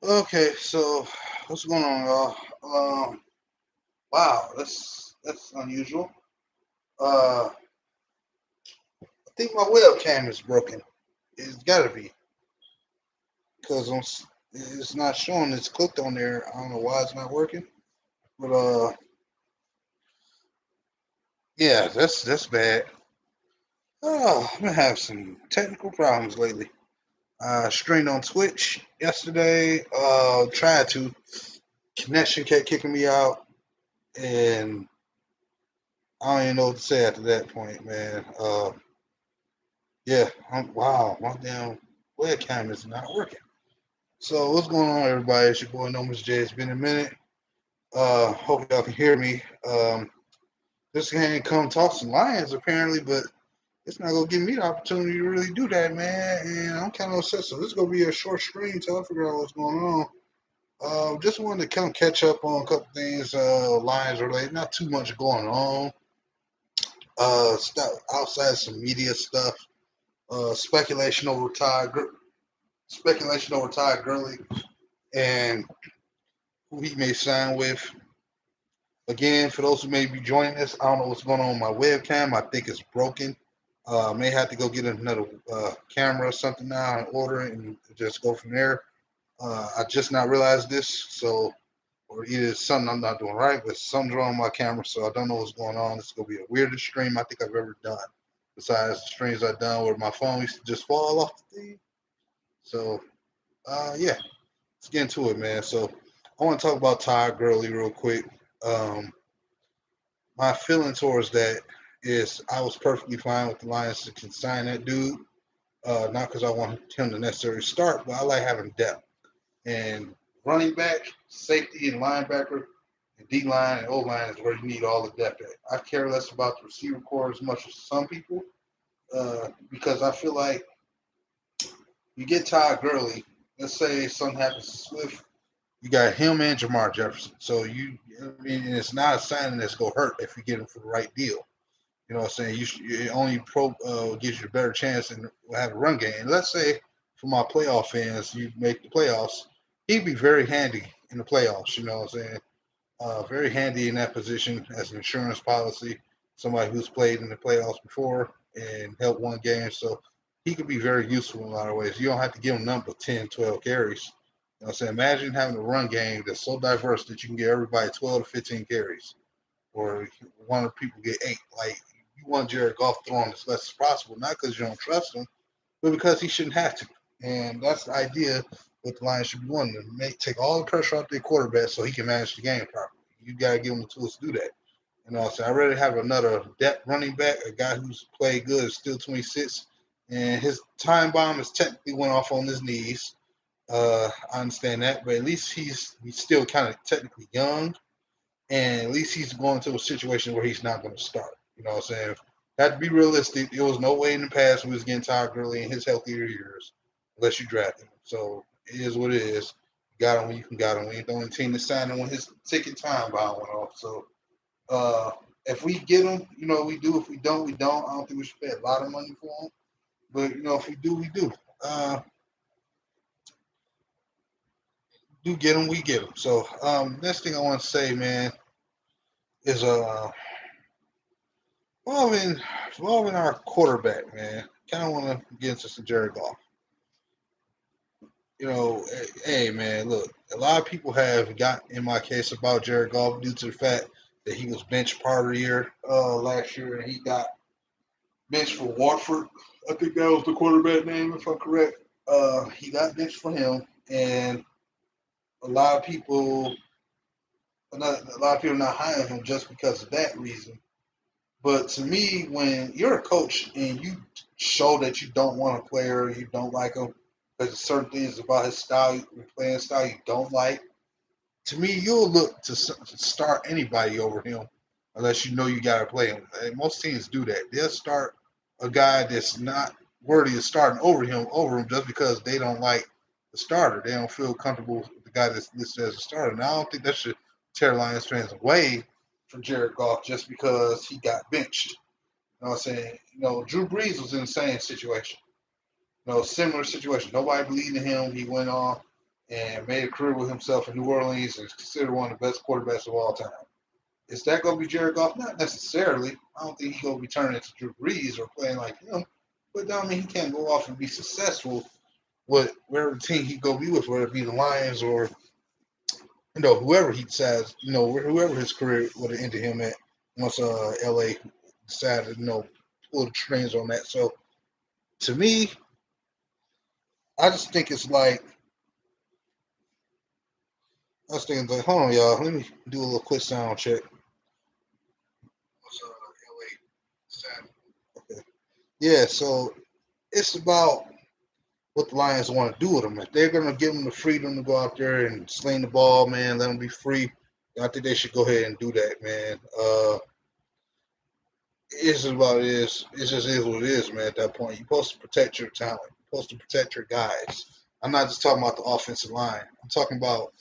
Okay, so what's going on, y'all? Wow, that's unusual. I think my webcam is broken. It's got to be because it's not showing. It's clicked on there. I don't know why it's not working, but yeah, that's bad. Oh, I'm gonna have some technical problems lately. Streamed on Twitch yesterday. Tried to connection kept kicking me out, and I don't even know what to say after that point, man. Yeah, wow, my damn webcam is not working. So what's going on, everybody? It's your boy Nomus J. It's been a minute. Hope y'all can hear me. This game come talk some Lions apparently, but it's not gonna give me the opportunity to really do that, man. And I'm kind of upset. So this is gonna be a short stream till I figure out what's going on. Just wanted to kind of catch up on a couple things, Lions related. Not too much going on. Stuff outside some media stuff. Speculation over Todd Gurley and who he may sign with. Again, for those who may be joining us, I don't know what's going on with my webcam. I think it's broken. May have to go get another camera or something now and order it and just go from there. I just not realized this, so or either it's something I'm not doing right, but something's wrong with my camera, so I don't know what's going on. It's gonna be a weirdest stream I think I've ever done. Besides the streams I've done where my phone used to just fall off the thing. So yeah, let's get into it, man. So I want to talk about Todd Gurley real quick. Um, my feeling towards that is I was perfectly fine with the Lions to sign that dude. Not because I want him to necessarily start, but I like having depth. And running back, safety, and linebacker, and D line and O line is where you need all the depth at. I care less about the receiver core as much as some people because I feel like you get Todd Gurley, let's say something happens to Swift, you got him and Jamar Jefferson. So I mean, it's not a signing that's gonna hurt if you get him for the right deal. You know what I'm saying? It only gives you a better chance and have a run game. And let's say for my playoff fans, you make the playoffs, he'd be very handy in the playoffs. You know what I'm saying? Very handy in that position as an insurance policy, somebody who's played in the playoffs before and helped one game. So he could be very useful in a lot of ways. You don't have to give him number 10, 12 carries. You know what I'm saying? Imagine having a run game that's so diverse that you can get everybody 12 to 15 carries, or one of people get 8. Like, you want Jared Goff throwing as less as possible, not because you don't trust him, but because he shouldn't have to. And that's the idea what the Lions should be wanting to take all the pressure off their quarterback so he can manage the game properly. You got to give him the tools to do that. You know, so I'd rather have another depth running back, a guy who's played good, is still 26, and his time bomb has technically went off on his knees. I understand that, but at least he's still kind of technically young, and at least he's going to a situation where he's not going to start. You know what I'm saying? Had to be realistic. There was no way in the past we was getting Todd Gurley in his healthier years unless you draft him. So it is what it is. You got him when you can got him. We ain't the only team to sign him when his ticket time bomb went off. So if we get him, you know, we do. If we don't, we don't. I don't think we should pay a lot of money for him. But, you know, if we do, we do. Do get him, we get him. So next thing I want to say, man, is involving our quarterback, man. Kind of want to get into some Jared Goff. You know, hey, man, look, a lot of people have got in my case about Jared Goff due to the fact that he was benched part of the year last year, and he got benched for Watford. I think that was the quarterback name, if I'm correct. He got benched for him, and a lot of people, not hiring him just because of that reason. But to me, when you're a coach and you show that you don't want a player, you don't like him, because certain things about his style, playing style, you don't like, to me, you'll look to start anybody over him unless you know you got to play him. And most teams do that. They'll start a guy that's not worthy of starting over him just because they don't like the starter. They don't feel comfortable with the guy that's listed as a starter. And I don't think that should tear Lions fans away from Jared Goff just because he got benched. You know what I'm saying? You know, Drew Brees was in the same situation. You know, similar situation. Nobody believed in him. He went on and made a career with himself in New Orleans and is considered one of the best quarterbacks of all time. Is that going to be Jared Goff? Not necessarily. I don't think he's going to be turning into Drew Brees or playing like him. But that mean he can't go off and be successful with wherever team he go be with, whether it be the Lions or, you know, whoever he decides, you know, whoever his career would have ended him at once LA decided, you know, pull the strings on that. So to me, I just think it's like, I was thinking, like, hold on, y'all. Let me do a little quick sound check. LA. Okay. Yeah, so it's about what the Lions want to do with him. If they're going to give him the freedom to go out there and sling the ball, man, let him be free, I think they should go ahead and do that, man. It's just about it is. It just is what it is, man. At that point, you're supposed to protect your talent. You're supposed to protect your guys. I'm not just talking about the offensive line. I'm talking about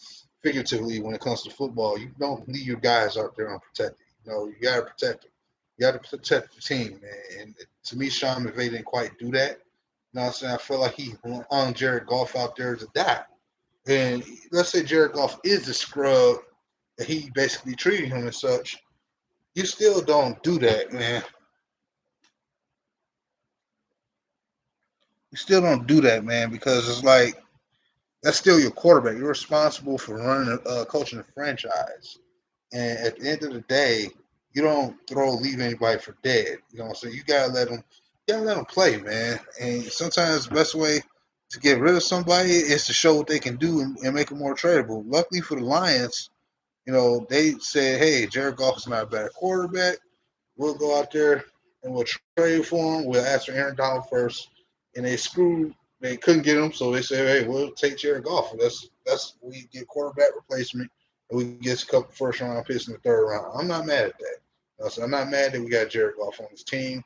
figuratively when it comes to football. You don't leave your guys out there unprotected. You gotta protect them. You gotta protect the team, man. And to me, Sean McVay didn't quite do that. You know what I'm saying? I feel like he hung Jared Goff out there to die. And let's say Jared Goff is the scrub, and he basically treated him as such. You still don't do that, man. You still don't do that, man, because it's like that's still your quarterback. You're responsible for running, coaching the franchise. And at the end of the day, you don't leave anybody for dead. You know what I'm saying? You gotta let them play, man. And sometimes the best way to get rid of somebody is to show what they can do and make them more tradable. Luckily for the Lions, they said, hey, Jared Goff is not a bad quarterback. We'll go out there and we'll trade for him. We'll ask for Aaron Donald first. And they couldn't get him, so they said, hey, we'll take Jared Goff. We get quarterback replacement and we get a couple first round picks in the third round. I'm not mad at that. So I'm not mad that we got Jared Goff on this team.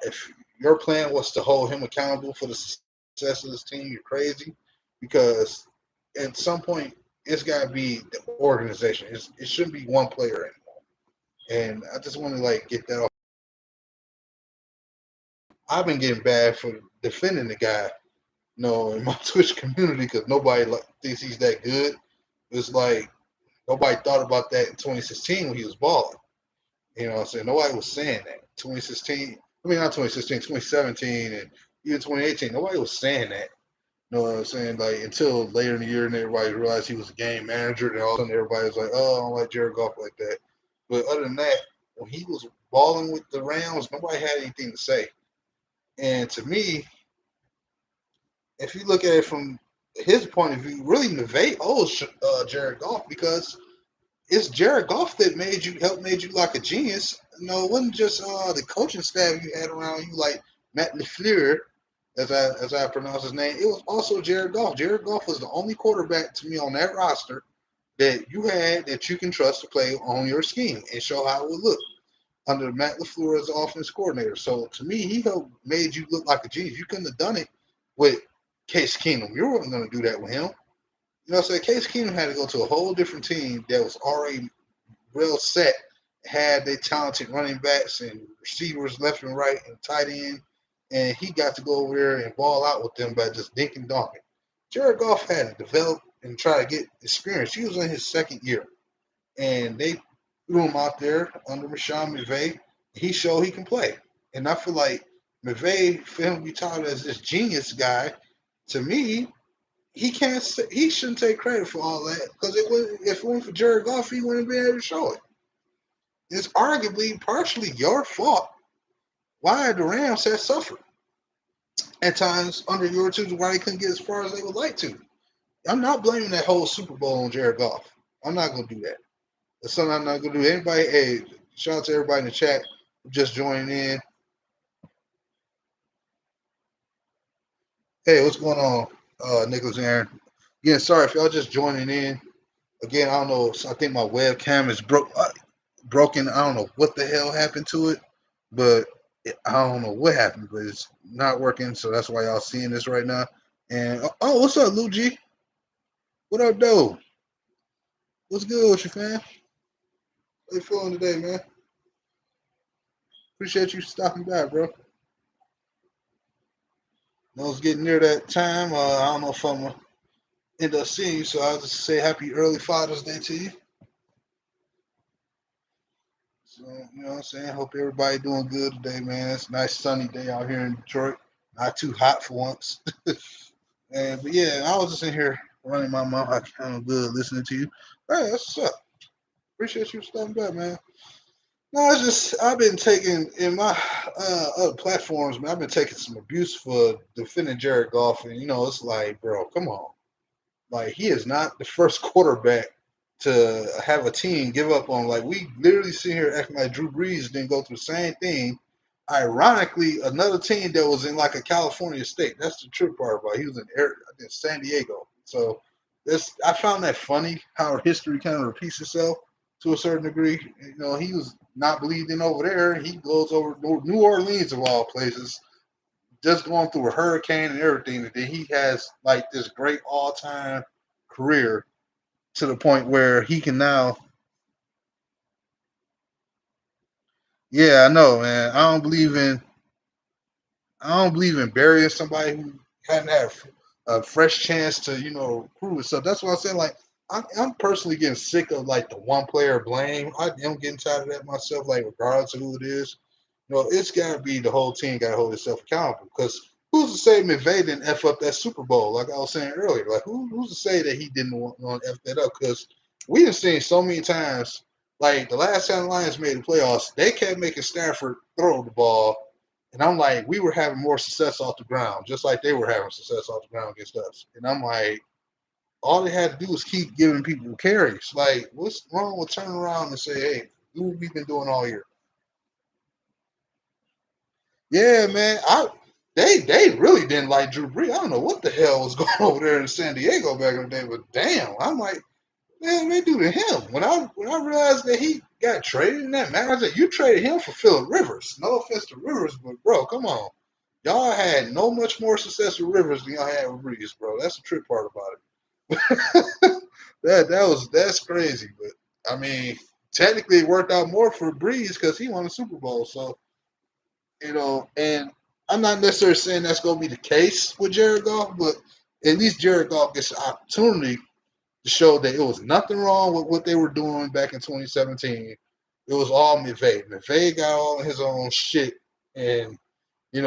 If your plan was to hold him accountable for the success of this team, you're crazy, because at some point it's got to be the organization. It shouldn't be one player anymore. And I just want to get that off. I've been getting bad for defending the guy, in my Twitch community, because nobody thinks he's that good. It's like nobody thought about that in 2016 when he was balling. You know what I'm saying? Nobody was saying that. 2016, I mean, not 2016, 2017, and even 2018, nobody was saying that. You know what I'm saying? Like, until later in the year and everybody realized he was a game manager, and all of a sudden everybody was like, oh, I don't like Jared Goff like that. But other than that, when he was balling with the Rams, nobody had anything to say. And to me, if you look at it from his point of view, really McVay owes Jared Goff, because it's Jared Goff that helped made you like a genius. It wasn't just the coaching staff you had around you, like Matt LaFleur, as I pronounce his name. It was also Jared Goff. Jared Goff was the only quarterback to me on that roster that you had that you can trust to play on your scheme and show how it would look under Matt LaFleur as offense coordinator. So to me, he helped made you look like a genius. You couldn't have done it with Case Keenum. You weren't going to do that with him. You know, so Case Keenum had to go to a whole different team that was already well set, had their talented running backs and receivers left and right and tight end, and he got to go over there and ball out with them by just dinking donking. Jared Goff had to develop and try to get experience. He was in his second year, and they threw him out there under Rashawn McVay. He showed he can play, and I feel like McVay, for him to be touted as this genius guy, to me, he can't. He shouldn't take credit for all that, because if it weren't for Jared Goff, he wouldn't be able to show it. It's arguably partially your fault why the Rams have suffered at times under your tutelage, why they couldn't get as far as they would like to. I'm not blaming that whole Super Bowl on Jared Goff. I'm not going to do that. That's something I'm not going to do. Anybody, hey, shout out to everybody in the chat who just joining in. Hey, what's going on, Nicholas and Aaron? Again, sorry if y'all just joining in. Again, I don't know. I think my webcam is broken. I don't know what the hell happened to it, but I don't know what happened, but it's not working. So that's why y'all seeing this right now. And what's up, Lou G? What up, though? What's good with you, fam? How you feeling today, man? Appreciate you stopping by, bro. It's getting near that time. I don't know if I'm gonna end up seeing you, so I'll just say happy early Father's Day to you. So, you know what I'm saying? Hope everybody doing good today, man. It's a nice sunny day out here in Detroit. Not too hot for once. But yeah, I was just in here running my mouth. I kind of good listening to you. Hey, that's what's up. Appreciate you stopping by, man. No, it's just I've been taking in my other platforms, man. I've been taking some abuse for defending Jared Goff, and it's like, bro, come on. Like, he is not the first quarterback to have a team give up on. Like, we literally sit here acting like Drew Brees didn't go through the same thing Ironically, another team that was in like a California state. That's the trip part about it. He was in I think San Diego. So this I found that funny how history kind of repeats itself to a certain degree. You know, he was not believed in over there. He goes over New Orleans of all places, just going through a hurricane and everything. And then he has like this great all time career to the point where he can now. Yeah, I know, man. I don't believe in burying somebody who hadn't had a fresh chance to, prove itself. That's what I'm saying. Like, I'm personally getting sick of like the one player blame. I am getting tired of that myself. Like, regardless of who it is, it's got to be the whole team got to hold itself accountable. Because who's to say McVay didn't f up that Super Bowl? Like I was saying earlier, like who's to say that he didn't want to f that up? Because we have seen so many times. Like the last time the Lions made the playoffs, they kept making Stafford throw the ball and I'm like, we were having more success off the ground, just like they were having success off the ground against us. And I'm like, all they had to do was keep giving people carries. Like, what's wrong with turning around and say, hey, do what we've been doing all year? Yeah, man. They really didn't like Drew Brees. I don't know what the hell was going over there in San Diego back in the day, but damn, I'm like, man, they do to him. When I realized that he got traded in that match, I said, you traded him for Phillip Rivers. No offense to Rivers, but bro, come on. Y'all had no much more success with Rivers than y'all had with Breeze, bro. That's the trick part about it. That's crazy, but I mean, technically it worked out more for Breeze because he won the Super Bowl. So and I'm not necessarily saying that's going to be the case with Jared Goff, but at least Jared Goff gets an opportunity to show that it was nothing wrong with what they were doing back in 2017. It was all McVay. McVay got all his own shit, and he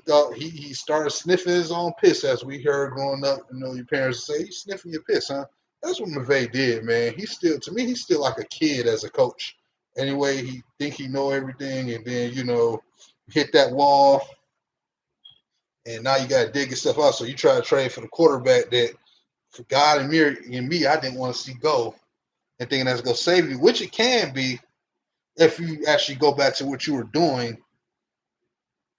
thought he started sniffing his own piss as we heard growing up. Your parents say, "You sniffing your piss, huh?" That's what McVay did, man. To me, he's still like a kid as a coach. Anyway, he think he know everything, and then hit that wall, and now you got to dig yourself out. So you try to trade for the quarterback that, for God and me, I didn't want to see go, and thinking that's gonna save you, which it can be if you actually go back to what you were doing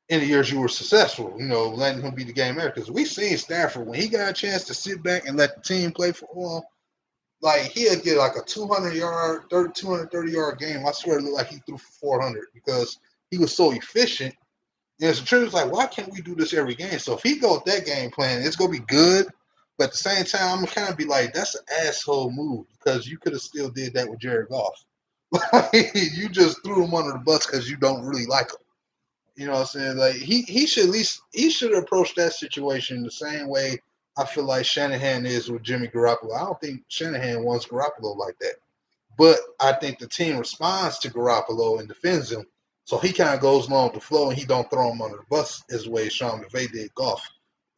in the years you were successful, letting him be the game manager. Because we seen Stafford when he got a chance to sit back and let the team play for him, like he'd get like a 230 yard game. I swear it looked like he threw for 400 because he was so efficient. And it's the truth, it's like, why can't we do this every game? So if he go with that game plan, it's gonna be good. But at the same time, I'm gonna kind of be like, that's an asshole move because you could have still did that with Jared Goff. You just threw him under the bus because you don't really like him. You know what I'm saying? Like he should approach that situation the same way I feel like Shanahan is with Jimmy Garoppolo. I don't think Shanahan wants Garoppolo like that. But I think the team responds to Garoppolo and defends him. So he kind of goes along with the flow and he don't throw him under the bus as the way Sean McVay did Goff.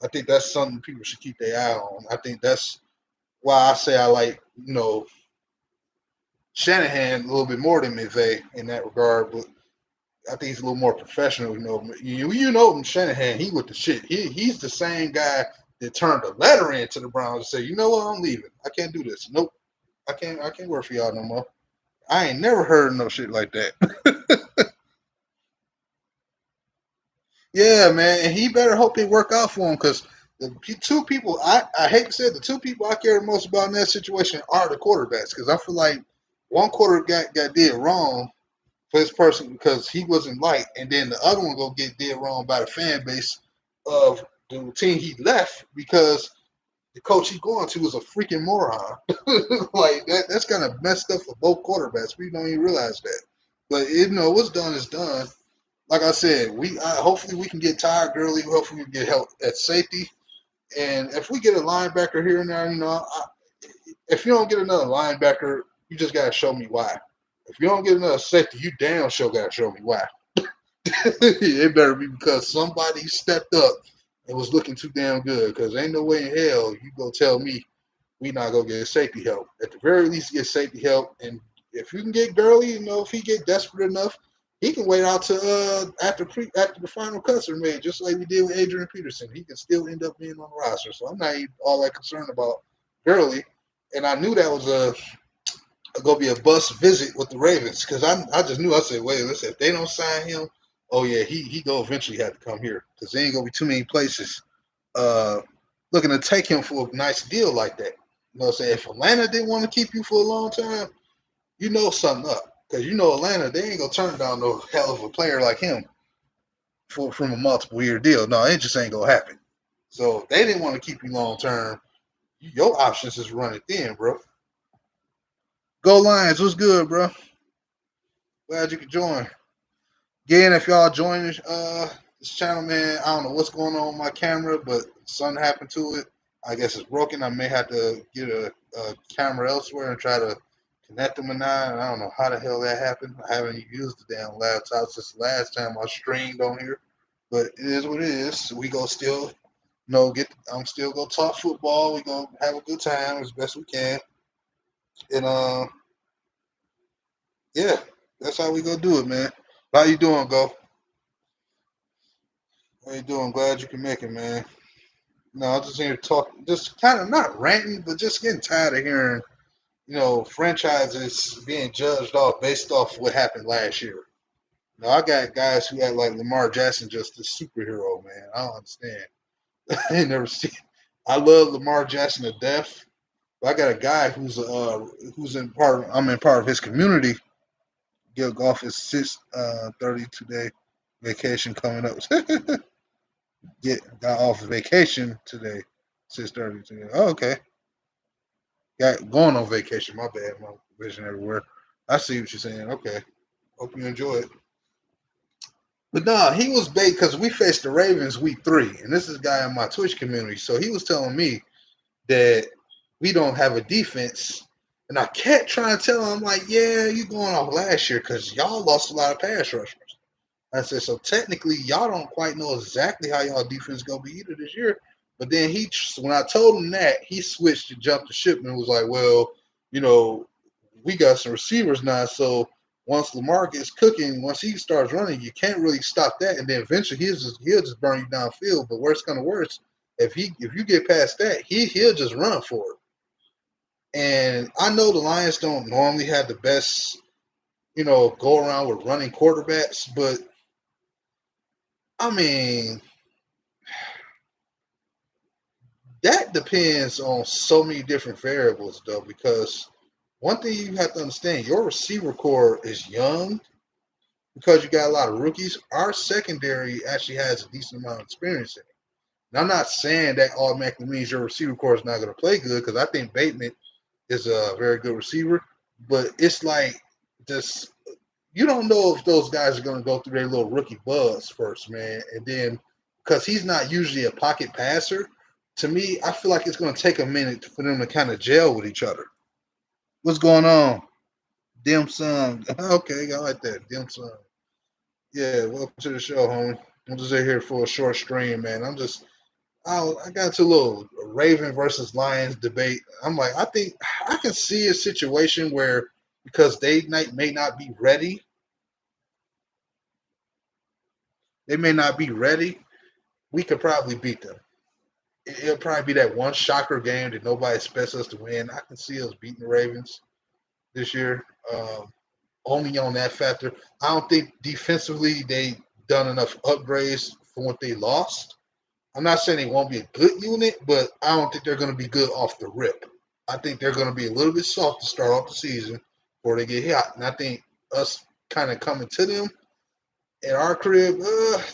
I think that's something people should keep their eye on. I think that's why I say I like, Shanahan a little bit more than McVay in that regard. But I think he's a little more professional. Shanahan, he with the shit. He's the same guy that turned a letter in to the Browns and said, you know what, I'm leaving. I can't do this. Nope. I can't work for y'all no more. I ain't never heard no shit like that. Yeah, man, and he better hope it work out for him because the two people I hate to say it, the two people I care most about in that situation are the quarterbacks because I feel like one quarterback got did wrong for this person because he wasn't liked, and then the other one go get dead wrong by the fan base of the team he left because the coach he's going to is a freaking moron. Like that's kind of messed up for both quarterbacks. We don't even realize that. But what's done is done. Like I said, we hopefully we can get Todd Gurley. Hopefully we can get help at safety. And if we get a linebacker here and there, if you don't get another linebacker, you just gotta show me why. If you don't get another safety, you damn sure gotta show me why. It better be because somebody stepped up and was looking too damn good. Because ain't no way in hell you go tell me we not gonna get safety help. At the very least, get safety help. And if you can get Gurley, if he get desperate enough, he can wait out to after the final cuts are made, just like we did with Adrian Peterson. He can still end up being on the roster. So I'm not even all that concerned about Gurley. And I knew that was gonna be a bust visit with the Ravens because I just knew. I said, wait, listen, if they don't sign him oh yeah, he go eventually have to come here because there ain't gonna be too many places uh looking to take him for a nice deal like that. You know what I'm saying? If Atlanta didn't want to keep you for a long time, you know something up. Because you know Atlanta, they ain't gonna turn down no hell of a player like him from a multiple year deal. No, it just ain't gonna happen. So if they didn't want to keep you long term, your options is running thin, bro. Go Lions, what's good, bro? Glad you could join. Again, if y'all join this channel, man, I don't know what's going on with my camera, but something happened to it. I guess it's broken. I may have to get a camera elsewhere and try to connect them or not. And I don't know how the hell that happened. I haven't used the damn laptop since the last time I streamed on here. But it is what it is. We go still, I'm still gonna talk football. We gonna have a good time as best we can. And yeah, that's how we gonna do it, man. How you doing, Go? How you doing? Glad you can make it, man. No, I'm just here to talk, just kind of not ranting, but just getting tired of hearing, franchises being judged off based off what happened last year. I got guys who act like Lamar Jackson just a superhero, man. I don't understand. I ain't never seen. I love Lamar Jackson to death, but I got a guy who's in part. I'm in part of his community. Get golf is 6:30 today. Vacation coming up. Got off of vacation today. 6:30 today. Oh, okay. Got going on vacation. My bad. My vision everywhere. I see what you're saying. Okay. Hope you enjoy it. But nah, he was bait because we faced the Ravens week 3, and this is a guy in my Twitch community. So he was telling me that we don't have a defense. And I kept trying to tell him, I'm like, yeah, you going off last year because y'all lost a lot of pass rushers. I said, so technically, y'all don't quite know exactly how y'all defense is going to be either this year. But then when I told him that, he switched to jump the ship and was like, well, you know, we got some receivers now. So once Lamar gets cooking, once he starts running, you can't really stop that. And then eventually he'll just burn you downfield. But worse kind of worse, if you get past that, he'll just run for it. And I know the Lions don't normally have the best, go around with running quarterbacks, but I mean, that depends on so many different variables, though, because one thing you have to understand, your receiver core is young because you got a lot of rookies. Our secondary actually has a decent amount of experience in it. And I'm not saying that automatically means your receiver core is not going to play good because I think Bateman is a very good receiver, but it's like this. You don't know if those guys are going to go through their little rookie buzz first, man, and then because he's not usually a pocket passer. To me, I feel like it's going to take a minute for them to kind of gel with each other. What's going on? Dim Sum. Okay, I like that. Dim Sum. Yeah, welcome to the show, homie. I'm just here for a short stream, man. I got into a little Raven versus Lions debate. I'm like, I think I can see a situation where because may not be ready, we could probably beat them. It'll probably be that one shocker game that nobody expects us to win. I can see us beating the Ravens this year. Only on that factor. I don't think defensively they done enough upgrades for what they lost. I'm not saying they won't be a good unit, but I don't think they're going to be good off the rip. I think they're going to be a little bit soft to start off the season before they get hot. And I think us kind of coming to them at our crib,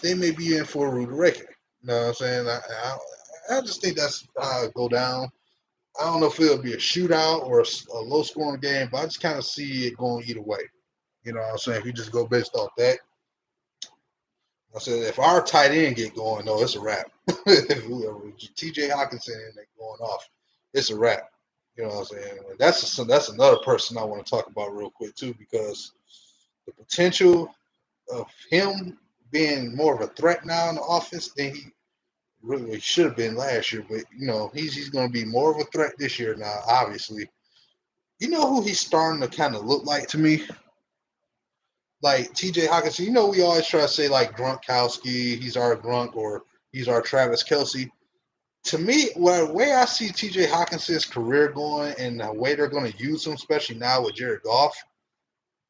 they may be in for a rude awakening. You know what I'm saying? I just think that's how it go down. I don't know if it'll be a shootout or a low scoring game, but I just kind of see it going either way. You know what I'm saying? If you just go based off that, I said if our tight end get going, no, it's a wrap. If T.J. Hawkinson and they going off, it's a wrap. You know what I'm saying? That's another person I want to talk about real quick too, because the potential of him being more of a threat now in the offense than he really should have been last year. But he's going to be more of a threat this year now. Obviously, you know who he's starting to kind of look like to me, like T.J. Hawkinson. We always try to say like Gronkowski, he's our Gronk, or he's our Travis Kelce. To me, the way I see T.J. Hawkinson's career going and the way they're going to use him, especially now with Jared Goff,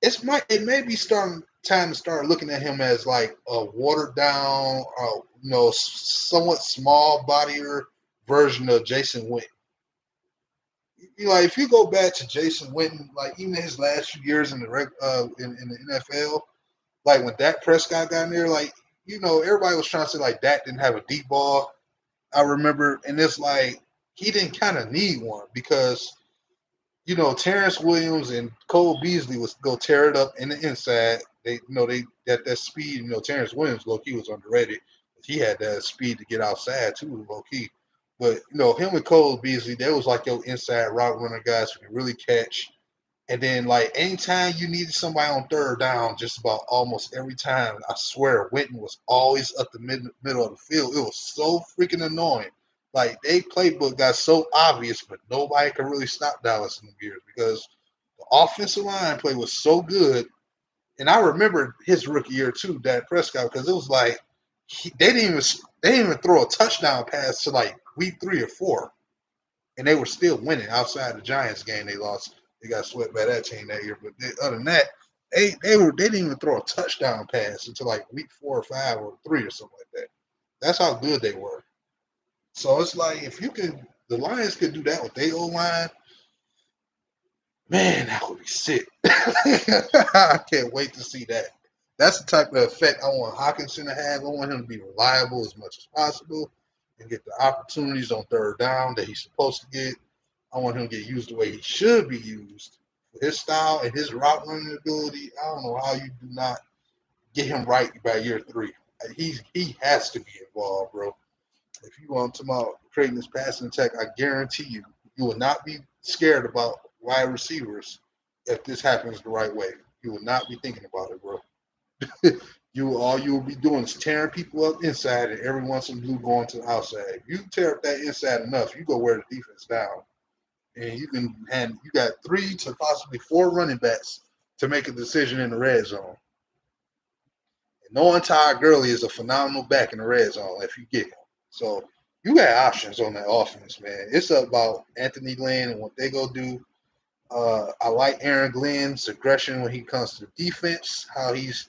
it may be starting time to start looking at him as like a watered down, somewhat small bodier version of Jason Witten. Like if you go back to Jason Witten, like even in his last few years in the NFL, like when Dak Prescott got in there, like everybody was trying to say like Dak didn't have a deep ball. I remember, and it's like he didn't kind of need one because Terrence Williams and Cole Beasley was go tear it up in the inside. They that speed. Terrence Williams low key was underrated. He had that speed to get outside too, low key. But him and Cole Beasley, they was like your inside route runner guys who can really catch. And then like anytime you needed somebody on third down, just about almost every time, I swear Witten was always up the middle of the field. It was so freaking annoying. Like they playbook got so obvious, but nobody could really stop Dallas in the years because the offensive line play was so good. And I remember his rookie year too, Dak Prescott, because it was like they didn't even throw a touchdown pass to like week 3 or 4, and they were still winning outside the Giants game. They lost. They got swept by that team that year. But other than that, they didn't even throw a touchdown pass until like week 4 or 5 or 3 or something like that. That's how good they were. So it's like if the Lions could do that with their O line, man, that would be sick. I can't wait to see that. That's the type of effect I want Hawkinson to have. I want him to be reliable as much as possible and get the opportunities on third down that he's supposed to get. I want him to get used the way he should be used. For his style and his route running ability, I don't know how you do not get him right by year 3. He has to be involved, bro. If you want to talk about creating this passing attack, I guarantee you will not be scared about wide receivers if this happens the right way. You will not be thinking about it, bro. All you will be doing is tearing people up inside and every once in a blue going to the outside. If you tear up that inside enough, you go wear the defense down. And you got 3 to possibly 4 running backs to make a decision in the red zone. And knowing Todd Gurley is a phenomenal back in the red zone if you get him. So you got options on that offense, man. It's about Anthony Lynn and what they go do. I like Aaron Glenn's aggression when he comes to the defense, how he's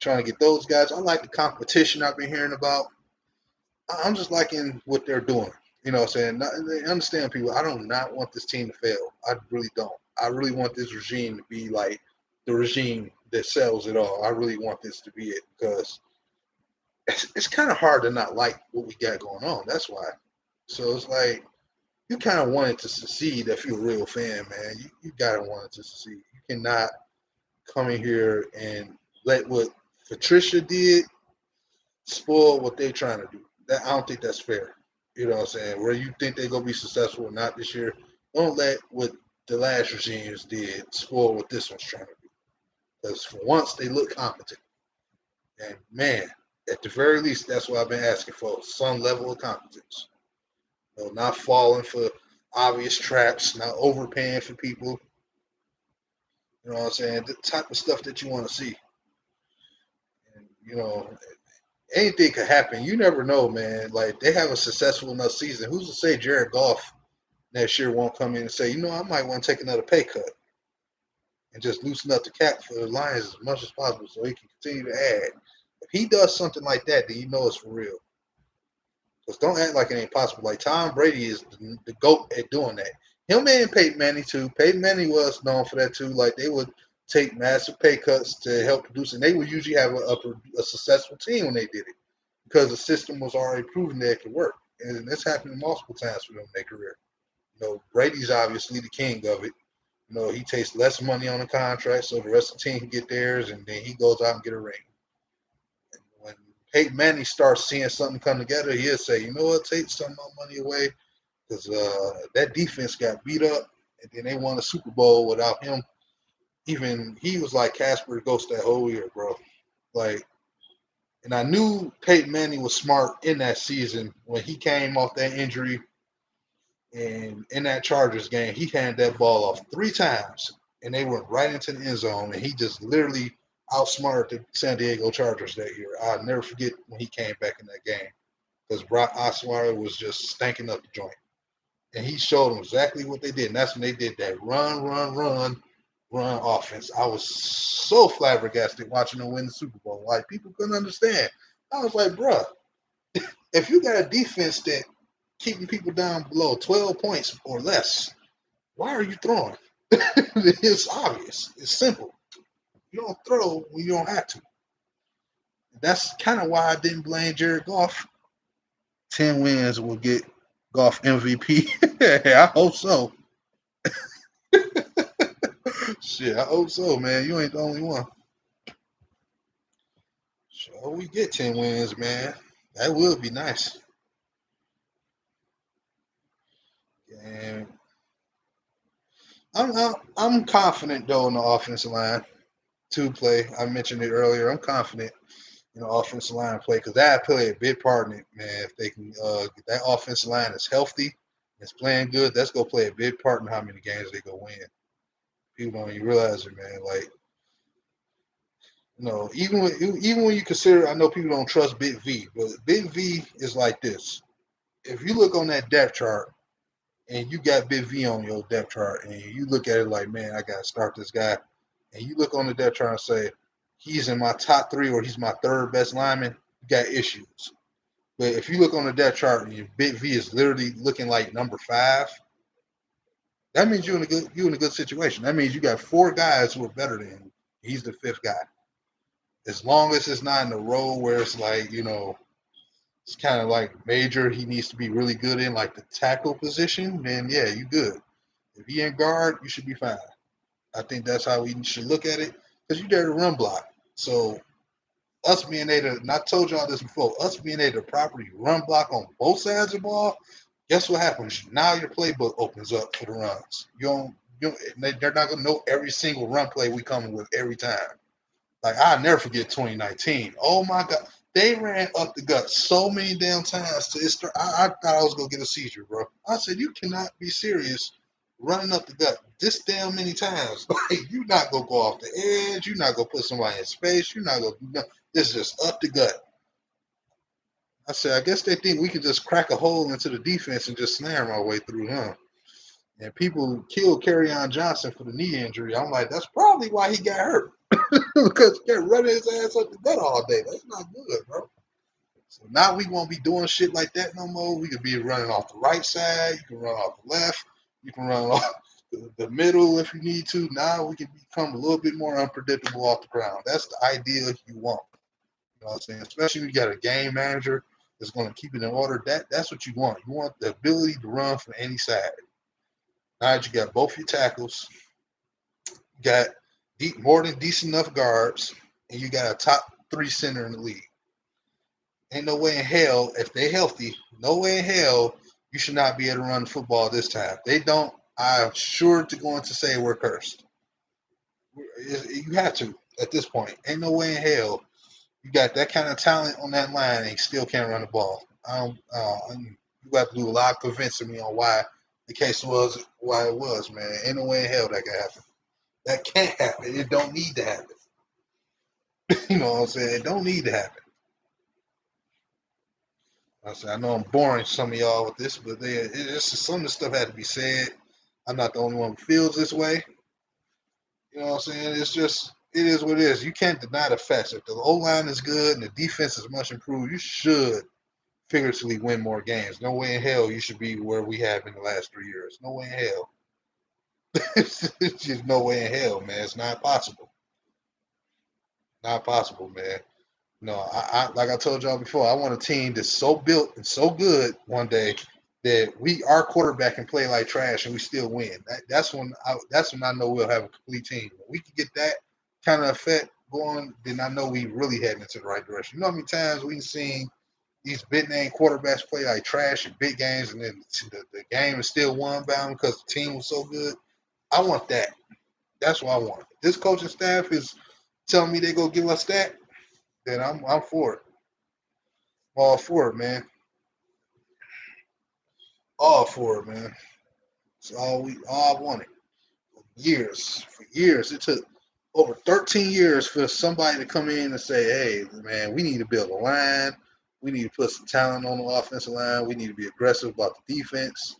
trying to get those guys. I like the competition I've been hearing about. I'm just liking what they're doing. You know what I'm saying? They understand people. I do not want this team to fail. I really don't. I really want this regime to be like the regime that sells it all. I really want this to be it because it's kind of hard to not like what we got going on. That's why. So it's like you kind of want it to succeed if you're a real fan, man. You got to want it to succeed. You cannot come in here and let what Patricia did spoil what they're trying to do. I don't think that's fair. You know what I'm saying? Where you think they're going to be successful or not this year, don't let what the last regimes did spoil what this one's trying to do. Because for once, they look competent. And man, at the very least, that's what I've been asking for, some level of competence. Not falling for obvious traps, not overpaying for people. You know what I'm saying? The type of stuff that you want to see. And, anything could happen. You never know, man. Like, they have a successful enough season. Who's to say Jared Goff next year won't come in and say, I might want to take another pay cut and just loosen up the cap for the Lions as much as possible so he can continue to add. If he does something like that, then you know it's for real. Because don't act like it ain't possible. Like, Tom Brady is the GOAT at doing that. Him and Peyton Manning, too. Peyton Manning was known for that, too. Like, they would take massive pay cuts to help produce, and they would usually have a successful team when they did it because the system was already proven that it could work. And this happened multiple times for them in their career. Brady's obviously the king of it. He takes less money on the contract so the rest of the team can get theirs, and then he goes out and get a ring. And when Peyton Manning starts seeing something come together, he'll say, you know what, take some of my money away because that defense got beat up, and then they won a Super Bowl without him. Even he was like Casper the Ghost that whole year, bro. Like, and I knew Peyton Manning was smart in that season when he came off that injury. And in that Chargers game, he handed that ball off 3 times, and they went right into the end zone, and he just literally outsmarted the San Diego Chargers that year. I'll never forget when he came back in that game because Brock Osweiler was just stanking up the joint. And he showed them exactly what they did, and that's when they did that run run offense. I was so flabbergasted watching them win the Super Bowl. Like, people couldn't understand. I was like, bruh, if you got a defense that keeping people down below 12 points or less, why are you throwing? It's obvious. It's simple. You don't throw when you don't have to. That's kind of why I didn't blame Jared Goff. 10 wins will get Goff MVP. I hope so. Shit, I hope so, man. You ain't the only one. So we get 10 wins, man. That would be nice. And I'm confident though in the offensive line to play. I mentioned it earlier. I'm confident in the offensive line play because that play a big part in it, man. If they can get that offensive line is healthy, it's playing good, that's gonna play a big part in how many games they go win. People don't even realize it, man. Like, even when you consider, I know people don't trust Big V, but Big V is like this. If you look on that depth chart and you got Big V on your depth chart and you look at it like, man, I gotta start this guy, and you look on the depth chart and say he's in my top 3 or he's my 3rd best lineman, you got issues. But if you look on the depth chart and your Big V is literally looking like number 5, that means you're in a good situation. That means you got 4 guys who are better than him. He's the 5th guy. As long as it's not in a role where it's like, it's kind of like major, he needs to be really good in like the tackle position, then yeah, you good. If he in guard, you should be fine. I think that's how we should look at it because you're there to run block. So us being able to, and I told y'all this before, us being able to properly run block on both sides of the ball, guess what happens? Now your playbook opens up for the runs. They're not gonna know every single run play we come with every time. Like, I'll never forget 2019. Oh my God. They ran up the gut so many damn times to it. I thought I was gonna get a seizure, bro. I said, you cannot be serious running up the gut this damn many times. Like, you're not gonna go off the edge, you're not gonna put somebody in space, you're not gonna do nothing. This is just up the gut. I said, I guess they think we can just crack a hole into the defense and just slam our way through, huh? And people killed Kerryon Johnson for the knee injury. I'm like, that's probably why he got hurt. Because he kept running his ass up the gut all day. That's not good, bro. So now we won't be doing shit like that no more. We could be running off the right side. You can run off the left. You can run off the middle if you need to. Now we can become a little bit more unpredictable off the ground. That's the ideal you want. You know what I'm saying? Especially when you got a game manager that's going to keep it in order. That's what you want. You want the ability to run from any side. Now that you got both your tackles, you got more than decent enough guards, and you got a top 3 center in the league. Ain't no way in hell, if they healthy, no way in hell you should not be able to run the football this time. They don't, I'm sure to going to say we're cursed. You have to at this point. Ain't no way in hell you got that kind of talent on that line and still can't run the ball. You have to do a lot of convincing me on why the case was why it was, man. Ain't no way in hell that can happen. That can't happen. It don't need to happen. You know what I'm saying? It don't need to happen. I know I'm boring some of y'all with this, but it's just some of the stuff had to be said. I'm not the only one who feels this way. You know what I'm saying? It's just, it is what it is. You can't deny the facts. If the O-line is good and the defense is much improved, you should figuratively win more games. No way in hell you should be where we have in the last 3 years. No way in hell. It's just no way in hell, man. It's not possible. Not possible, man. No, I like I told y'all before, I want a team that's so built and so good one day that our quarterback can play like trash and we still win. That's when I know we'll have a complete team. When we can get that kind of effect going, then I know we really heading into the right direction. You know how many times we've seen these big name quarterbacks play like trash in big games, and then the game is still won by them because the team was so good. I want that. That's what I want. If this coaching staff is telling me they go give us that, then I'm for it. All for it, man. All for it, man. It's all I wanted. For years. It took over 13 years for somebody to come in and say, hey, man, we need to build a line. We need to put some talent on the offensive line. We need to be aggressive about the defense.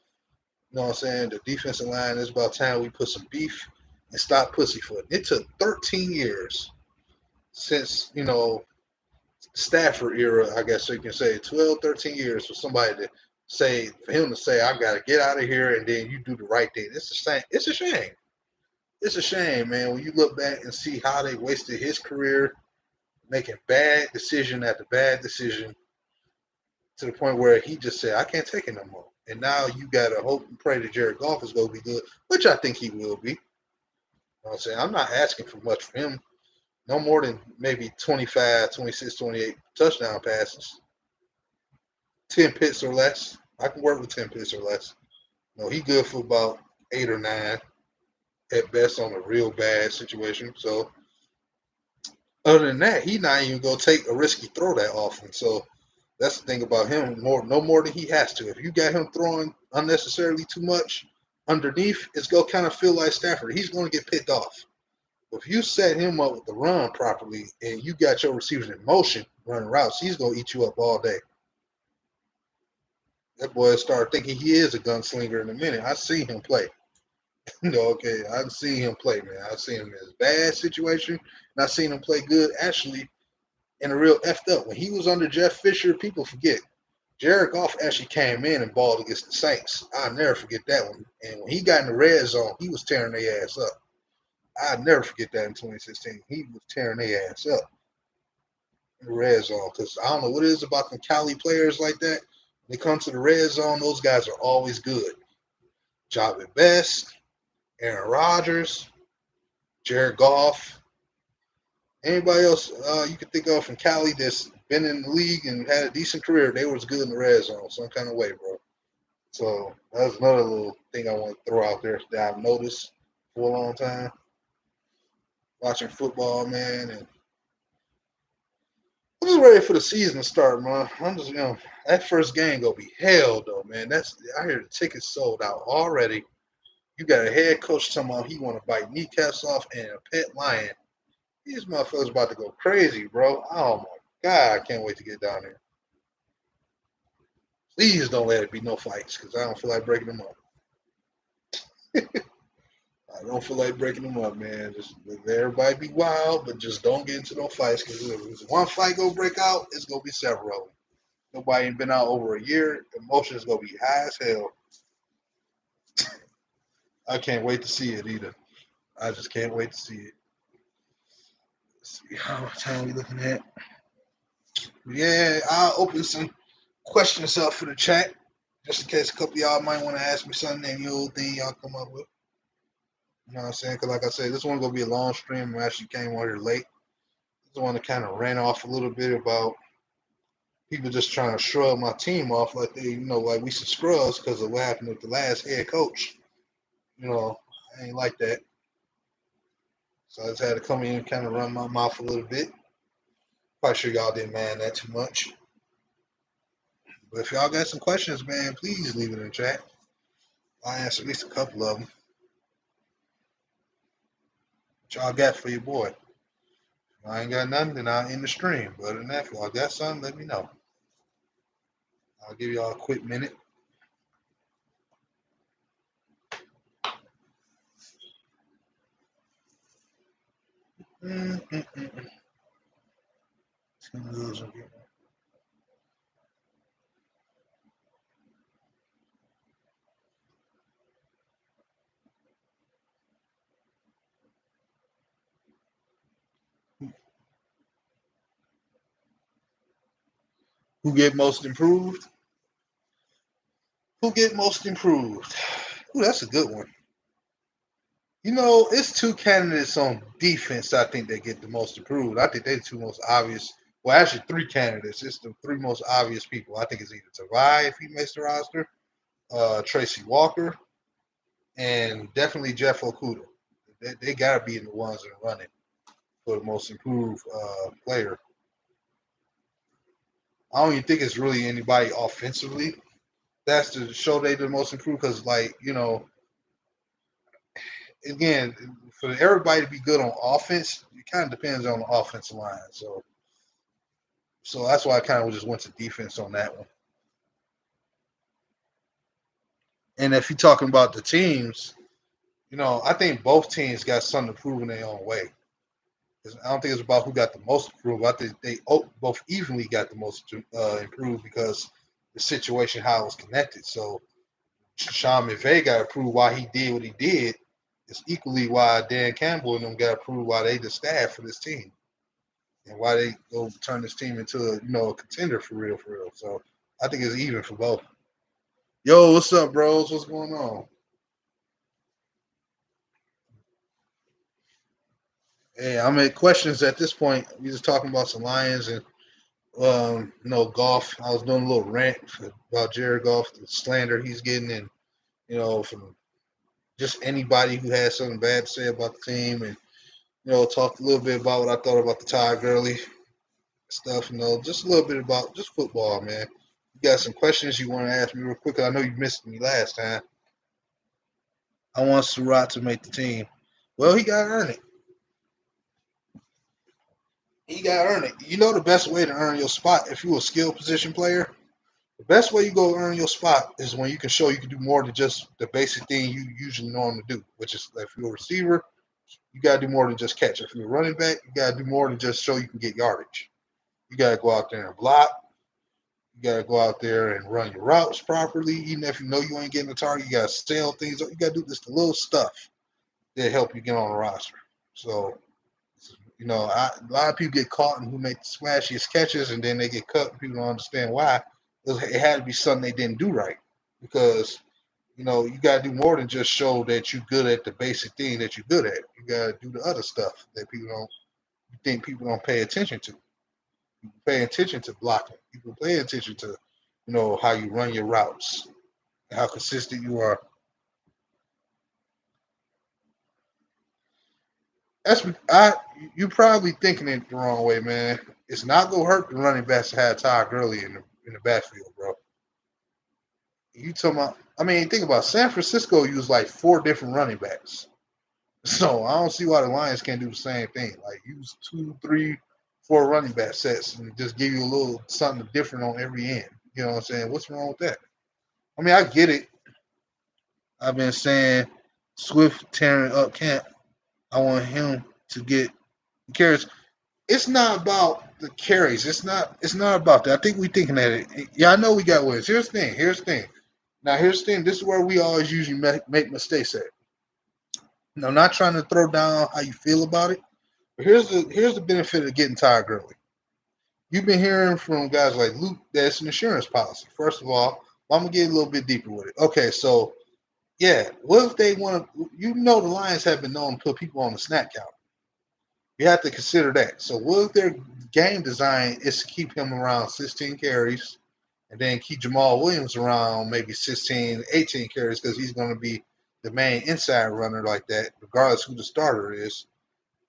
You know what I'm saying? The defensive line is about time we put some beef and stop pussyfooting. It took 13 years since, Stafford era, I guess you can say 12, 13 years for somebody to say, for him to say, I got to get out of here, and then you do the right thing. It's a shame. It's a shame. It's a shame, man, when you look back and see how they wasted his career making bad decision after bad decision to the point where he just said, I can't take it no more. And now you got to hope and pray that Jared Goff is going to be good, which I think he will be. You know what I'm saying? I'm not asking for much from him. No more than maybe 25, 26, 28 touchdown passes. 10 picks or less. I can work with 10 picks or less. He good for about 8 or 9 at best on a real bad situation. So other than that, he not even going to take a risky throw that often. So that's the thing about him. No more than he has to. If you got him throwing unnecessarily too much underneath, it's going to kind of feel like Stafford. He's going to get picked off. If you set him up with the run properly and you got your receivers in motion running routes, he's going to eat you up all day. That boy started thinking he is a gunslinger in a minute. I see him play. Okay, I've seen him play, man. I've seen him in his bad situation, and I've seen him play good, actually, in a real effed up. When he was under Jeff Fisher, people forget. Jared Goff actually came in and balled against the Saints. I'll never forget that one. And when he got in the red zone, he was tearing their ass up. I'll never forget that in 2016. He was tearing their ass up in the red zone. Because I don't know what it is about the Cali players like that. When they come to the red zone, those guys are always good. Job at best, Aaron Rodgers, Jared Goff. Anybody else you can think of from Cali that's been in the league and had a decent career, they was good in the red zone some kind of way, bro. So that's another little thing I want to throw out there that I've noticed for a long time. Watching football, man, and I'm just ready for the season to start, man. I'm just, that first game gonna be hell, though, man. I hear the tickets sold out already. You got a head coach talking about he want to bite kneecaps off and a pet lion. These motherfuckers about to go crazy, bro. Oh my God, I can't wait to get down there. Please don't let it be no fights, because I don't feel like breaking them up. I don't feel like breaking them up, man. Just let everybody be wild, but just don't get into no fights, because if one fight go break out, it's gonna be several of them. Nobody ain't been out over a year. Emotions gonna be high as hell. I can't wait to see it either. I just can't wait to see it. Let's see how much time we looking at. Yeah, I'll open some questions up for the chat, just in case a couple of y'all might want to ask me something, any old thing y'all come up with. You know what I'm saying? Because like I said, this one's going to be a long stream. I actually came on here late. This one that kind of ran off a little bit about people just trying to shrug my team off like they, like we some scrubs because of what happened with the last head coach. I ain't like that. So I just had to come in and kind of run my mouth a little bit. Quite sure y'all didn't mind that too much. But if y'all got some questions, man, please leave it in the chat. I'll answer at least a couple of them. What y'all got for your boy? If I ain't got nothing, then I'll end the stream. But other than that, if y'all got something, let me know. I'll give y'all a quick minute. Who get most improved? Who get most improved? Ooh, that's a good one. It's two candidates on defense I think they get the most improved. I think they're the two most obvious. Well, actually, three candidates. It's the three most obvious people. I think it's either Tavai if he makes the roster, Tracy Walker, and definitely Jeff Okuda. They got to be in the ones that are running for the most improved player. I don't even think it's really anybody offensively that's to show they the most improved because, again, for everybody to be good on offense, it kind of depends on the offensive line. So that's why I kind of just went to defense on that one. And if you're talking about the teams, I think both teams got something to prove in their own way. I don't think it's about who got the most improved. I think they both evenly got the most improved because the situation how it was connected. So Sean McVay got to prove why he did what he did. It's equally why Dan Campbell and them got to prove why they the staff for this team and why they go turn this team into a contender for real, for real. So I think it's even for both. Yo, what's up, bros? What's going on? Hey, I'm at questions at this point. We just talking about some Lions and golf. I was doing a little rant about Jared Goff, the slander he's getting, and from just anybody who has something bad to say about the team, and talked a little bit about what I thought about the Todd Gurley stuff. Just a little bit about just football, man. You got some questions you want to ask me real quick? I know you missed me last time. I want Surratt to make the team. Well, he got to earn it. He got to earn it. You know the best way to earn your spot if you're a skill position player. The best way you go earn your spot is when you can show you can do more than just the basic thing you usually know to do, which is if you're a receiver, you got to do more than just catch. If you're a running back, you got to do more than just show you can get yardage. You got to go out there and block. You got to go out there and run your routes properly. Even if you know you ain't getting the target, you got to sell things. You got to do just the little stuff that help you get on the roster. So, a lot of people get caught and who make the splashiest catches, and then they get cut. And people don't understand why. It had to be something they didn't do right because you got to do more than just show that you're good at the basic thing that you're good at. You got to do the other stuff that people don't pay attention to. People pay attention to blocking. People pay attention to how you run your routes, how consistent you are. That's you probably thinking it the wrong way, man. It's not gonna hurt the running backs to have Todd Gurley in the backfield, bro. You talking about? I mean, think about it. San Francisco used like 4 different running backs, so I don't see why the Lions can't do the same thing. Like use 2, 3, 4 running back sets and just give you a little something different on every end. You know what I'm saying? What's wrong with that? I mean, I get it. I've been saying Swift tearing up camp. I want him to get carries. It's not about the carries. It's not. It's not about that. I think we thinking that. Yeah, I know we got wins. Here's the thing. Here's the thing. Now here's the thing. This is where we always usually make mistakes at. And I'm not trying to throw down how you feel about it, but here's the benefit of getting Todd Gurley. You've been hearing from guys like Luke that it's an insurance policy. First of all, I'm gonna get a little bit deeper with it. Okay, so yeah, what if they want to? The Lions have been known to put people on the snap count. You have to consider that. So what if their game design is to keep him around 16 carries and then keep Jamal Williams around maybe 16, 18 carries because he's going to be the main inside runner like that, regardless who the starter is.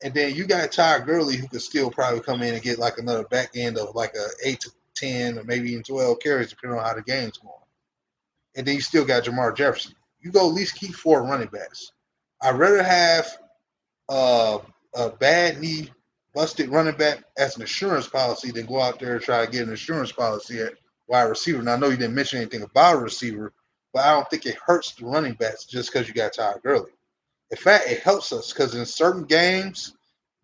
And then you got Todd Gurley who could still probably come in and get like another back end of like a 8 to 10 or maybe even 12 carries depending on how the game's going. And then you still got Jamar Jefferson. You go at least keep 4 running backs. I'd rather have uh, a bad knee, busted running back as an insurance policy than go out there and try to get an insurance policy at wide receiver. Now, I know you didn't mention anything about a receiver, but I don't think it hurts the running backs just because you got Todd Gurley. In fact, it helps us because in certain games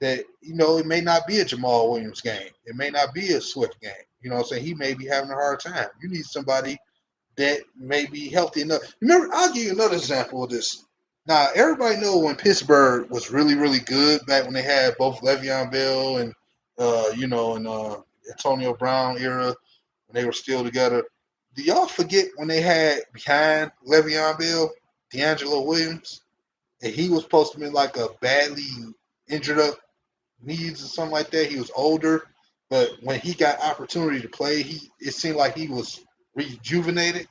that, it may not be a Jamal Williams game. It may not be a Swift game. You know what I'm saying? He may be having a hard time. You need somebody that may be healthy enough. Remember, I'll give you another example of this. Now, everybody know when Pittsburgh was really, really good back when they had both Le'Veon Bell and, Antonio Brown era when they were still together. Do y'all forget when they had behind Le'Veon Bell, D'Angelo Williams, and he was supposed to be like a badly injured up knees or something like that. He was older, but when he got opportunity to play, it seemed like he was rejuvenated.